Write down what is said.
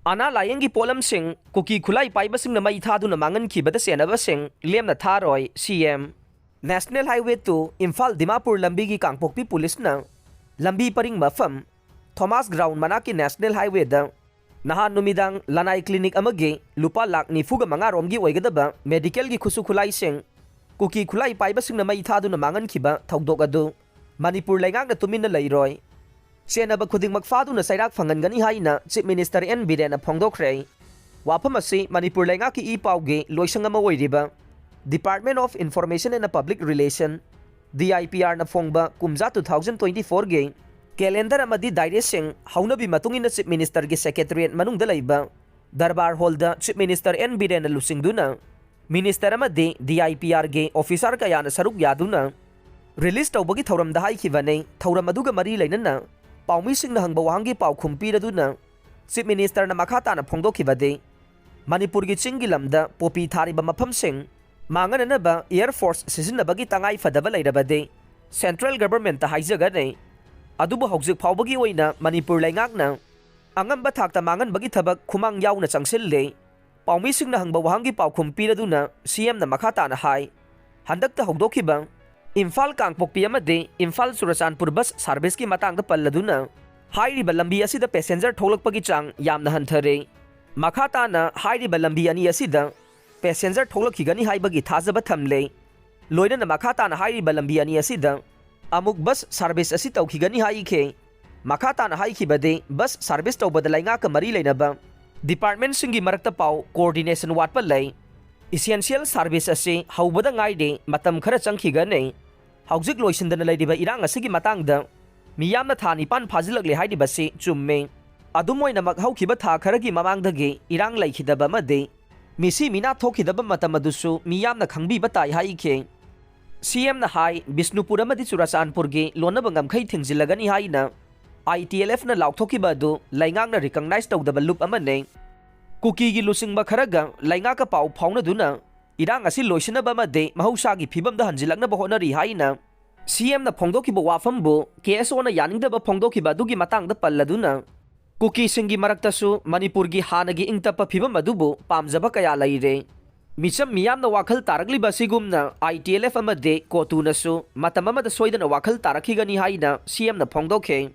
Ana Layengi Potlamsing Kuki Khutlai Paibasingna Mei Thaduna Manghankhibada Chennabasing Lemma Tharoi CM National Highway 2 Imphal Dimapur Lambi gi Kangpokpi Police na Lambi Paring Mafam Thomas Ground Manaki National Highway da Nahan numidang Lanai Clinic amagi lupa lak nifuga mga romgi oigadaba medical gi khusu khulai sing Kuki Khutlai Paibasingna Mei Thaduna Manghankhibada Thaudok adu Manipur laingak na tumin na lairoi Chenaba khuding magfadu na sairak phangangani haina Chief Minister N Biren na phongdokre wapam asi Manipur laingak ki ipawge loisang ama oiriba Department of Information and Public Relation DIPR na phongba kumja 2024 ge calendar amadi diary sing haunabi matungin na Chief Minister gi Secretariat manungda laiba Darbar Hall da Chief Minister N Biren na lusingduna Minister amadi DIPR ge officer kaya na saruk yaduna release tawbagi thauram da haikibane thauram aduga mari lainana Paibasing na hangba wahangi pau khumpiraduna Chief Minister na makhata na phongdokhibade Manipur gi chinggi lamda popi thariba mafamsing mangananaba Air Force sizinabagi tangai fadaba lairabade Central Government ta haijagane adubu hawjik phawbagi oina Manipur laingakna angamba thakta manganbagi thabak khumang yauna changsille Paibasing na hangba wahangi pau khumpiraduna CM na makhata na hai handakta hawdokhiba Imphal Kangpokpi amade Imphal Surachanpur bus service ki matangda palladuna hairiba lambi asida passenger tholakpagi chang yamna hanthare makhata na hairiba lambi ani asida passenger tholakhigani haibagi thajaba thamle loina na makhata na hairiba lambi ani asida amuk bus service asi tawkhigani haikhe makhata na haikibade bus service tawbada lainga ka mari leinaba department singi marakta pau coordination watpa lei essential service asi haubada ngaide matam khara changkhigane Haujik loisindana laidiba irang asigi matangda miyamna thani pan phajilakle haidiba se chumme adumoina mak haukiba tha kharagi mamangdagi irang laikhidaba made misi mina thokhidaba matamadusu miyamna khangbiba tai haikhe CM na hai Bisnupur amadi Surachanpur ge lonaba ngamkhai thingzilagani haina ITLF na laukthokiba du laingang na recognize tawdaba loop amane Kuki gi lusingba kharaga lainga ka pau phauna duna irang asi loisinaba made mahausagi phibamda hanjilakna bahonari haina CM na phongdokiba wafambu KSO na yaningdaba phongdokiba dugi matangda palladuna Kuki singi maraktasu Manipur gi hanagi ingtapa phibam adubu pamjaba kaya laire micham miyamna wakhal taragliba sigumna ITLF amade kotunasu matamamada soidana wakhal tarakhigani haina CM na phongdokhe